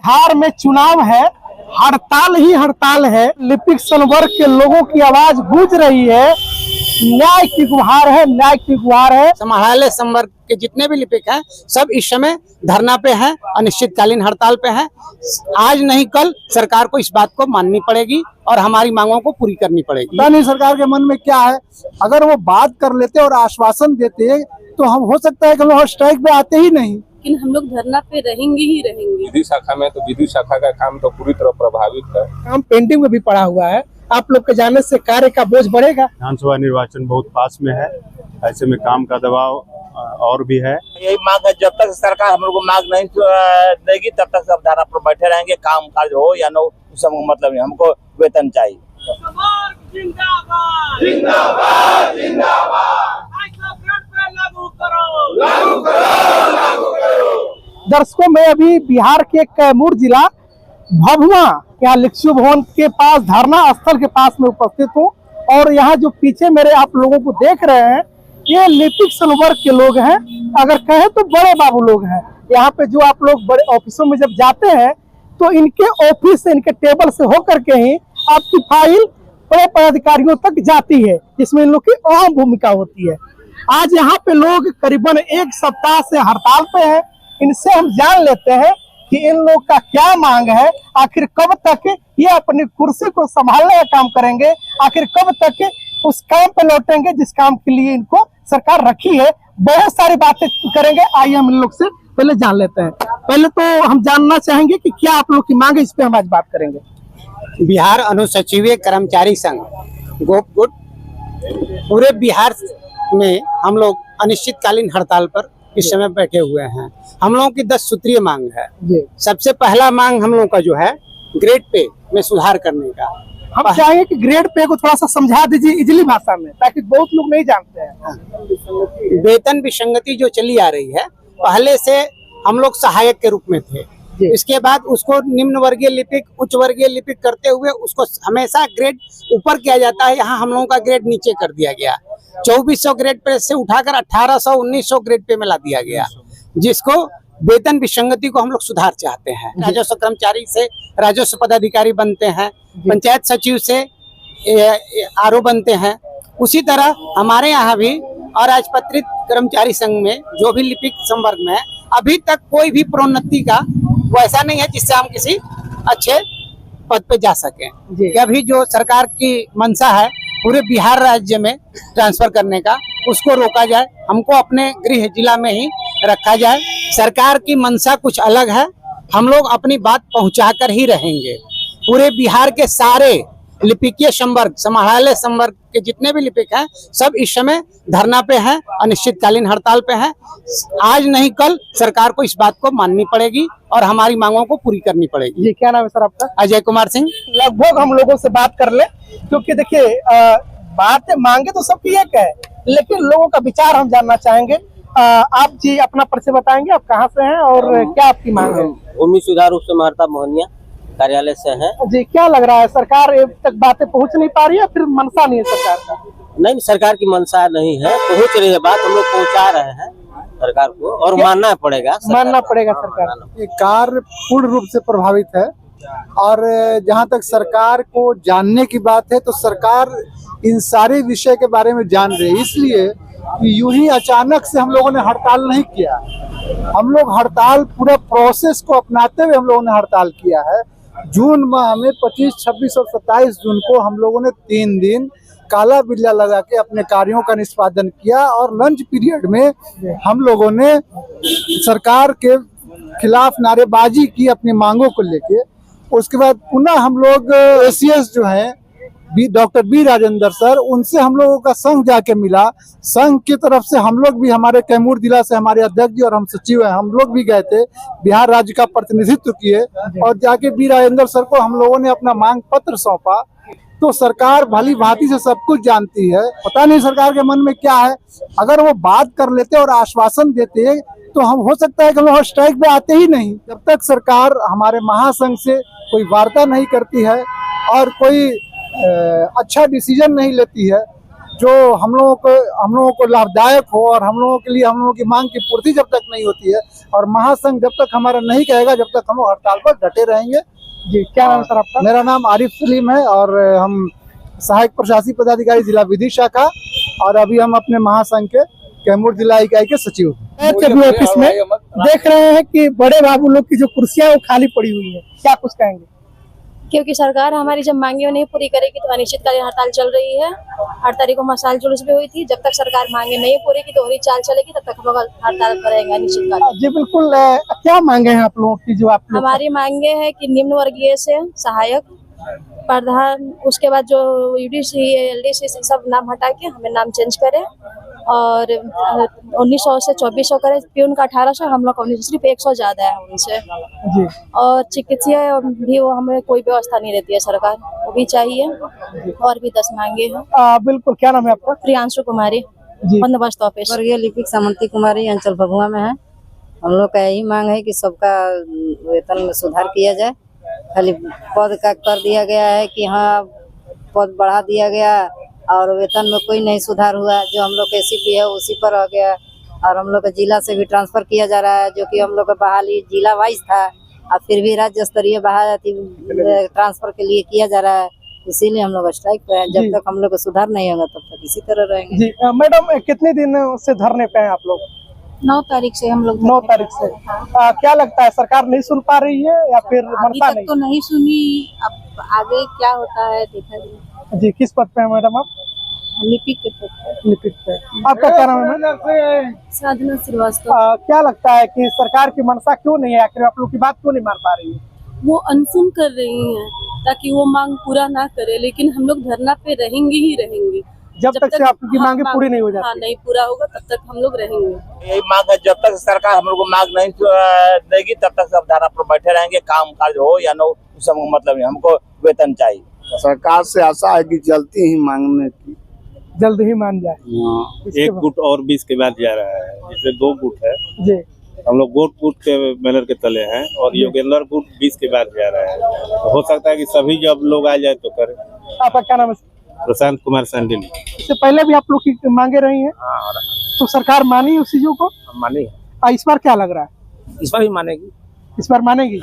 बिहार में चुनाव है, हड़ताल ही हड़ताल है। लिपिक संवर्ग के लोगों की आवाज गूंज रही है, न्याय की गुहार है, न्याय की गुहार है। समाहरणालय संवर्ग के जितने भी लिपिक हैं सब इस समय धरना पे हैं, अनिश्चितकालीन हड़ताल पे हैं। आज नहीं कल सरकार को इस बात को माननी पड़ेगी और हमारी मांगों को पूरी करनी पड़ेगी। पता नहीं सरकार के मन में क्या है, अगर वो बात कर लेते और आश्वासन देते तो हम हो सकता है कि हम स्ट्राइक पे आते ही नहीं, लेकिन हम लोग धरना पे रहेंगे ही रहेंगे। विधि शाखा में तो विधि शाखा का काम तो पूरी तरह प्रभावित है। काम पेंडिंग में भी पड़ा हुआ है। आप लोग के जाने से कार्य का बोझ बढ़ेगा। विधानसभा निर्वाचन बहुत पास में है, ऐसे में काम का दबाव और भी है। यही मांग है, जब तक सरकार हम लोग को मांग नहीं देगी तब तक सब धरना पर बैठे रहेंगे। काम काज हो या न हो सब मतलब नहीं, हमको वेतन चाहिए। जिंदाबाद जिंदाबाद जिंदाबाद, लागू करो लागू करो। दर्शकों में अभी बिहार के कैमूर जिला भभुआ यहाँ लिच्छवी भवन के पास धरना स्थल के पास में उपस्थित हूँ और यहाँ जो पीछे मेरे आप लोगों को देख रहे हैं ये लिपिक संवर्ग के लोग हैं, अगर कहें तो बड़े बाबू लोग हैं। यहाँ पे जो आप लोग बड़े ऑफिसों में जब जाते हैं तो इनके ऑफिस से, इनके टेबल से होकर के ही आपकी फाइल बड़े पदाधिकारियों तक जाती है, जिसमें इन लोग की अहम भूमिका होती है। आज यहाँ पे लोग करीबन एक सप्ताह से हड़ताल पे हैं। इनसे हम जान लेते हैं कि इन लोग का क्या मांग है, आखिर कब तक ये अपनी कुर्सी को संभालने का काम करेंगे, आखिर कब तक उस काम पे लौटेंगे जिस काम के लिए इनको सरकार रखी है। बहुत सारी बातें करेंगे, आइए हम इन लोग से पहले जान लेते हैं। पहले तो हम जानना चाहेंगे कि क्या आप लोग की मांग है, इस पे हम आज बात करेंगे। बिहार अनुसचिवीय कर्मचारी संघ गोपगुट पूरे बिहार में हम लोग अनिश्चितकालीन हड़ताल पर इस समय बैठे हुए हैं। हम लोगों की 10 सूत्रीय मांग है। सबसे पहला मांग हम लोगों का जो है ग्रेड पे में सुधार करने का। हम चाहेंगे कि ग्रेड पे को थोड़ा सा समझा दीजिए इजली भाषा में, ताकि बहुत लोग नहीं जानते हैं। वेतन विसंगति जो चली आ रही है, पहले से हम लोग सहायक के रूप में थे, इसके बाद उसको निम्न वर्गीय लिपिक, उच्च वर्गीय लिपिक करते हुए उसको हमेशा ग्रेड ऊपर किया जाता है। यहाँ हम लोगों का ग्रेड नीचे कर दिया गया। 2400 ग्रेड पे से उठाकर 1800 1900 ग्रेड पे में ला दिया गया, जिसको वेतन विसंगति को हम लोग सुधार चाहते हैं। राजस्व कर्मचारी से राजस्व पदाधिकारी बनते हैं, पंचायत सचिव से आरओ बनते हैं। उसी तरह हमारे यहाँ भी और राजपत्रित कर्मचारी संघ में जो भी लिपिक संवर्ग में है, अभी तक कोई भी प्रोन्नति का वैसा नहीं है जिससे हम किसी अच्छे पद पे जा सकें। अभी जो सरकार की मंशा है पूरे बिहार राज्य में ट्रांसफर करने का, उसको रोका जाए, हमको अपने गृह जिला में ही रखा जाए। सरकार की मंशा कुछ अलग है, हम लोग अपनी बात पहुंचा कर ही रहेंगे। पूरे बिहार के सारे लिपिकीय संवर्ग, समाहरणालय संवर्ग के जितने भी लिपिक हैं सब इस समय धरना पे हैं, अनिश्चितकालीन हड़ताल पे हैं। आज नहीं कल सरकार को इस बात को माननी पड़ेगी और हमारी मांगों को पूरी करनी पड़ेगी। जी, क्या नाम है सर आपका? अजय कुमार सिंह। लगभग हम लोगों से बात कर ले, क्योंकि देखिए बात मांगे तो सबकी एक है, लेकिन लोगों का विचार हम जानना चाहेंगे। आप जी अपना परिचय बताएंगे, आप कहाँ से हैं और क्या आपकी मांग है? भूमि सुधार उप समाहर्ता मोहनिया कार्यालय से है। जी, क्या लग रहा है सरकार तक बातें पहुंच नहीं पा रही है, फिर मनसा नहीं है सरकार का? नहीं, सरकार की मंशा नहीं है, पहुंच रही है बात, हम लोग पहुंचा रहे हैं सरकार को और मानना पड़ेगा सरकार। ये कार्य पूर्ण रूप से प्रभावित है और जहां तक सरकार को जानने की बात है तो सरकार इन सारे विषय के बारे में जान रही है। इसलिए यूं ही अचानक से हम लोगों ने हड़ताल नहीं किया। हम लोग हड़ताल पूरा प्रोसेस को अपनाते हुए हम लोगों ने हड़ताल किया है। जून माह में 25, 26 और 27 जून को हम लोगों ने 3 दिन काला बिल्ला लगा के अपने कार्यों का निष्पादन किया और लंच पीरियड में हम लोगों ने सरकार के खिलाफ नारेबाजी की अपनी मांगों को लेके। उसके बाद पुनः हम लोग एसीएस जो हैं डॉक्टर बी राजेंद्र सर, उनसे हम लोगों का संघ जाके मिला। संघ की तरफ से हम लोग भी, हमारे कैमूर जिला से हमारे अध्यक्ष जी और हम सचिव हैं, हम लोग भी गए थे, बिहार राज्य का प्रतिनिधित्व किए और जाके बी राजेंद्र सर को हम लोगों ने अपना मांग पत्र सौंपा। तो सरकार भली भांति से सब कुछ जानती है। पता नहीं सरकार के मन में क्या है, अगर वो बात कर लेते और आश्वासन देते तो हम हो सकता है कि हम स्ट्राइक पे आते ही नहीं। जब तक सरकार हमारे महासंघ से कोई वार्ता नहीं करती है और कोई अच्छा डिसीजन नहीं लेती है, जो हम लोगों को लाभदायक हो, और हम लोगों के लिए हम लोगों की मांग की पूर्ति जब तक नहीं होती है और महासंघ जब तक हमारा नहीं कहेगा, जब तक हम हड़ताल पर डटे रहेंगे। जी, क्या नाम है सर आपका? मेरा नाम आरिफ सलीम है और हम सहायक प्रशासनिक पदाधिकारी जिला विधि शाखा, और अभी हम अपने महासंघ के कैमूर जिला इकाई के सचिव हैं। कभी ऑफिस में देख रहे हैं कि बड़े बाबू लोग की जो कुर्सियां वो खाली पड़ी हुई है, क्या कुछ कहेंगे? क्योंकि सरकार हमारी जब मांगे नहीं पूरी करेगी तो अनिश्चितकालीन हड़ताल चल रही है। 8 तारीख को मसाल जुलूस भी हुई थी। जब तक सरकार मांगे नहीं पूरी की दोहरी चाल चलेगी तब तक हम लोग हड़ताल करेंगे अनिश्चितकालीन। जी बिल्कुल। क्या मांगे हैं आप लोगों की? जो आप लोग हमारी मांगे है कि निम्न वर्गीय से सहायक प्रधान, उसके बाद जो यूडीसी एलडीसी सब नाम हटा के हमें नाम चेंज करें, और 1900 से 2400 करें। प्यून का 1800, हम लोग का सिर्फ 100 ज्यादा है उनसे। जी, और चिकित्सा भी वो हमें कोई व्यवस्था नहीं देती है सरकार, वो भी चाहिए। और भी 10 मांगे हैं। बिल्कुल। क्या नाम है आपका? प्रियांशु कुमारी, जी, बंदोबस्त ऑफिस। वर्गीय लिपिक सामंती कुमारी, अंचल भभुआ में है। हम लोग का यही मांग है कि सबका वेतन में सुधार किया जाए। खाली पद का कर दिया गया है कि हाँ पद बढ़ा दिया गया और वेतन में कोई नहीं सुधार हुआ। जो हम लोग का एसीपी है उसी पर रह गया, और हम लोग का जिला से भी ट्रांसफर किया जा रहा है, जो कि हम लोग का बहाली जिला वाइज था, और फिर भी राज्य स्तरीय ट्रांसफर के लिए किया जा रहा है। इसीलिए हम लोग स्ट्राइक पे हैं। जब तक हम लोग का सुधार नहीं होगा तब तक इसी तरह रहेंगे। जी मैडम, कितने दिन से धरने पे हैं आप लोग? 9 तारीख से हम लोग। 9 तारीख से। क्या लगता है, सरकार नहीं सुन पा रही है या फिर अभी मनसा तक तो नहीं सुनी, अब आगे क्या होता है देखा जाए। जी, किस पद पे है मैडम आप? लिपिक के पद पर। लिपिक पे। आपका क्या नाम है मैम? साधना श्रीवास्तव। क्या लगता है कि सरकार की मनसा क्यों नहीं है, आखिर आप लोग की बात क्यों नहीं मान पा रही है? वो अनसुन कर रही हैं ताकि वो मांग पूरा ना करे, लेकिन हम लोग धरना पे रहेंगे ही रहेंगे जब तक से आपकी मांगे पूरी नहीं हो जाती। हाँ, नहीं पूरा होगा तब तक हम लोग रहेंगे। यही मांग है, जब तक सरकार हम लोग को मांग नहीं देगी तब तक सब धरना पर बैठे रहेंगे। काम काज हो या न हो सब मतलब नहीं, हमको वेतन चाहिए। सरकार से आशा है कि जल्दी ही मांगने की, जल्द ही मान जाए। एक गुट और 20 के बाद जा रहा है, जिसमें 2 गुट है। जी, हम लोग गोट गुट के बैनर के तले हैं और योगेंद्र गुट 20 के बाद जा रहा है। तो हो सकता है कि सभी जब लोग आ जाए तो करें। आपका क्या नाम है? प्रशांत कुमार संडिल। इससे पहले भी आप लोग की मांगे रही हैं, तो सरकार मानी उस चीजों को? मानी, इस बार क्या लग रहा है? इस बार भी मानेगी। इस बार मानेगी?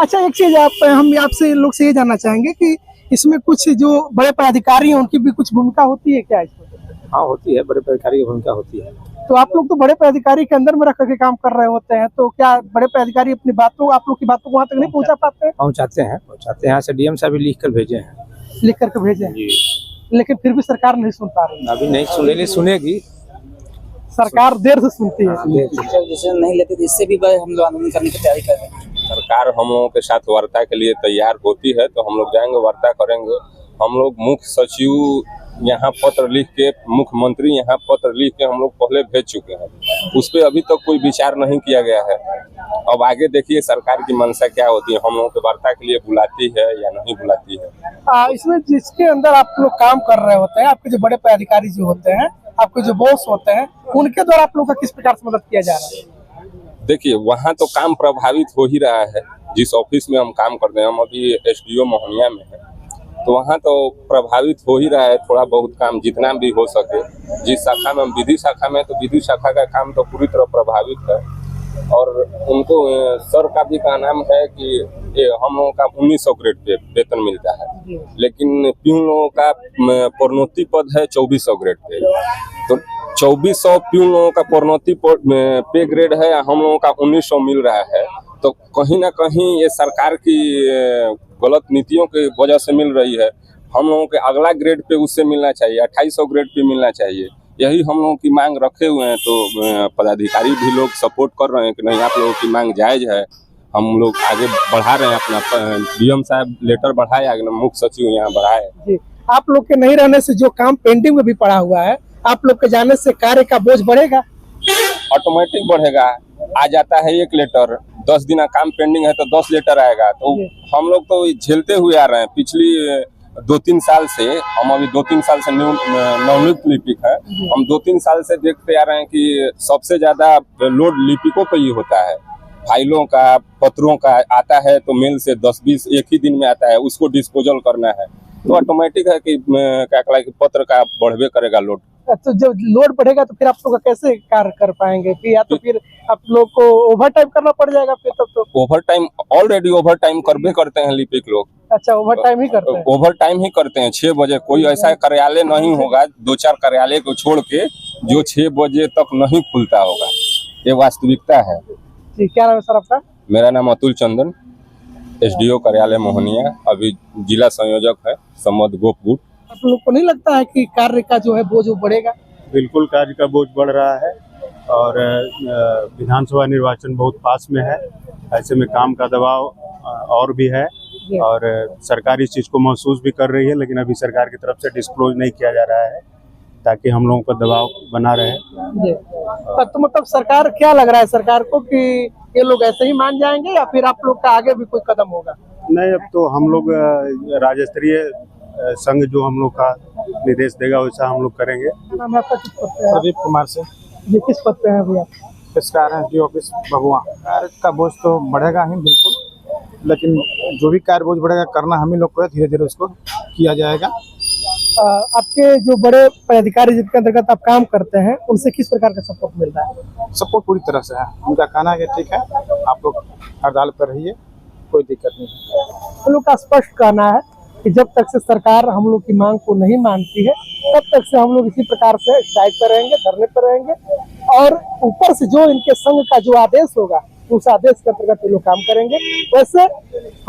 अच्छा, एक चीज हम आपसे लोग से ये जानना चाहेंगे कि इसमें कुछ जो बड़े पदाधिकारी हैं उनकी भी कुछ भूमिका होती है क्या इसमें? हाँ, होती है, बड़े पदाधिकारी की भूमिका होती है। तो आप लोग तो बड़े पदाधिकारी के अंदर में रख के काम कर रहे होते हैं, तो क्या बड़े पदाधिकारी अपनी बातों, आप लोग की बातों को वहाँ तक नहीं पहुँचा पाते हैं? पहुँचाते हैं यहाँ से डीएम साहब भी लिख कर भेजे हैं। लिख करके भेजे हैं, लेकिन फिर भी सरकार नहीं सुन पा रही है। अभी नहीं सुनेगी, सुनेगी। सरकार देर से सुनती है। डिसीजन नहीं लेती, इससे भी हम लोग आंदोलन करने की तैयारी कर रहे हैं। सरकार हम लोगों के साथ वार्ता के लिए तैयार होती है तो हम लोग जाएंगे, वार्ता करेंगे। हम लोग मुख्य सचिव यहाँ पत्र लिख के, मुख्यमंत्री यहाँ पत्र लिख के हम लोग पहले भेज चुके हैं। उस पर अभी तक कोई विचार नहीं किया गया है। अब आगे देखिए सरकार की मंशा क्या होती है, हम लोगों को वार्ता के लिए बुलाती है या नहीं बुलाती है। इसमें जिसके अंदर आप लोग काम कर रहे होते हैं, आपके जो बड़े पदाधिकारी जो होते हैं, आपके जो बॉस होते हैं, उनके द्वारा आप लोग का किस प्रकार से मदद किया जा रहा है? देखिए, वहाँ तो काम प्रभावित हो ही रहा है। जिस ऑफिस में हम काम करते हैं, हम अभी एसडीओ मोहनिया में हैं, तो वहाँ तो प्रभावित हो ही रहा है थोड़ा बहुत काम, जितना भी हो सके। जिस शाखा में हम विधि शाखा में, तो विधि शाखा का काम तो पूरी तरह प्रभावित है। और उनको सर का भी का नाम है कि हम लोगों का 1900 ग्रेड पे वेतन मिलता है, लेकिन प्यून लोगों का प्रोन्नति पद है 2400 ग्रेड पे। तो 2400 प्यून लोगों का प्रोन्नति पे ग्रेड है, हम लोगों का 1900 मिल रहा है। तो कहीं ना कहीं ये सरकार की गलत नीतियों की वजह से मिल रही है। हम लोगों के अगला ग्रेड पे उससे मिलना चाहिए, 2800 ग्रेड पे मिलना चाहिए। यही हम लोगों की मांग रखे हुए हैं। तो पदाधिकारी भी लोग सपोर्ट कर रहे हैं कि नहीं, आप लोगों की मांग जायज है, हम लोग आगे बढ़ा रहे हैं अपना। डीएम साहब लेटर बढ़ाया, मुख्य सचिव यहाँ बढ़ाए। जी, आप लोग के नहीं रहने से जो काम पेंडिंग में भी पड़ा हुआ है, आप लोग के जाने से कार्य का बोझ बढ़ेगा? ऑटोमेटिक बढ़ेगा। आ जाता है एक लेटर, 10 दिन का काम पेंडिंग है तो 10 लेटर आएगा। तो हम लोग तो झेलते हुए आ रहे हैं पिछली 2-3 साल से। हम अभी 2-3 साल से नवनियुक्त लिपिक है। हम 2-3 साल से देखते आ रहे हैं कि सबसे ज्यादा लोड लिपिकों पे ही होता है। फाइलों का, पत्रों का आता है तो मेल से 10-20 एक ही दिन में आता है, उसको डिस्पोजल करना है। तो ऑटोमेटिक है कि क्या कहला कि पत्र का बढ़वे करेगा लोड। तो जब लोड बढ़ेगा तो फिर आप लोग कैसे कार्य कर पाएंगे? फिर या तो फिर आप लोग को ओवर टाइम करना पड़ जाएगा फिर तब तो। Over time already over time करबे करते हैं लिपिक लोग। अच्छा, ओवर टाइम ही करते हैं? ओवर टाइम ही करते हैं। 6 बजे कोई ऐसा कार्यालय नहीं होगा, 2-4 कार्यालय को छोड़ के, जो 6 बजे तक नहीं खुलता होगा। ये वास्तविकता है। जी, क्या नाम है सर आपका? मेरा नाम अतुल चंदन, SDO कार्यालय मोहनिया, अभी जिला संयोजक है संबद्ध गोपगुट। आप लोग को नहीं लगता है कि कार्य का जो है बोझ वो बढ़ेगा? बिल्कुल कार्य का बोझ बढ़ रहा है और विधानसभा निर्वाचन बहुत पास में है, ऐसे में काम का दबाव और भी है और सरकार इस चीज़ को महसूस भी कर रही है, लेकिन अभी सरकार की तरफ से डिस्क्लोज नहीं किया जा रहा है ताकि हम लोगों का दबाव बना रहे। तो मतलब सरकार, क्या लग रहा है सरकार को कि ये लोग ऐसे ही मान जाएंगे या फिर आप लोग का आगे भी कोई कदम होगा? नहीं, अब तो हम लोग राज्य स्तरीय संघ जो हम लोग का निर्देश देगा वैसा हम लोग करेंगे। नाम है आपका? किस पद पे है? प्रदीप कुमार से। ये किस पद पे है भैया? पेशकार है SDO ऑफिस भभुआ। कार्य का बोझ तो बढ़ेगा ही बिल्कुल, लेकिन जो भी कार्य बोझ बढ़ेगा करना हम ही लोग को है, धीरे धीरे उसको किया जाएगा। आपके जो बड़े पदाधिकारी जिनके अंतर्गत आप काम करते हैं उनसे किस प्रकार का सपोर्ट मिल रहा है? सपोर्ट पूरी तरह से है। उनका कहना है कि ठीक है, आप लोग हड़ताल पर रहिए, कोई दिक्कत नहीं है। हम लोग का स्पष्ट कहना है कि जब तक से सरकार हम लोग की मांग को नहीं मानती है तब तक से हम लोग इसी प्रकार से स्ट्राइक पर रहेंगे, धरने पर रहेंगे और ऊपर से जो इनके संघ का जो आदेश होगा उस आदेश के अंतर्गत ये लोग काम करेंगे। वैसे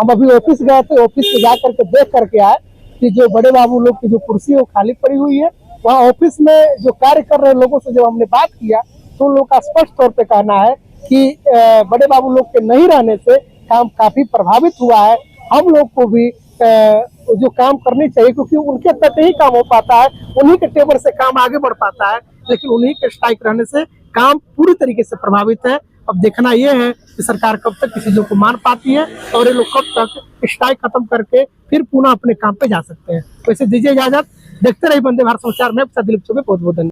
हम अभी ऑफिस गए थे, ऑफिस में जा करके देख करके आए कि जो बड़े बाबू लोग की जो कुर्सी है वो खाली पड़ी हुई है। वहाँ ऑफिस में जो कार्य कर रहे लोगों से जब हमने बात किया तो उन लोगों का स्पष्ट तौर पे कहना है कि बड़े बाबू लोग के नहीं रहने से काम काफी प्रभावित हुआ है। हम लोग को भी जो काम करनी चाहिए, क्योंकि उनके तक ही काम हो पाता है, उन्हीं के टेबल से काम आगे बढ़ पाता है, लेकिन उन्हीं के स्ट्राइक रहने से काम पूरी तरीके से प्रभावित है। अब देखना यह है कि सरकार कब तक किसी चीजों को मान पाती है और ये लोग कब तक स्ट्राइक खत्म करके फिर पुनः अपने काम पे जा सकते हैं। वैसे दीजिए इजाजत, देखते रहिए वंदे भारत समाचार में। दिलीप चौबे, बहुत बहुत धन्यवाद।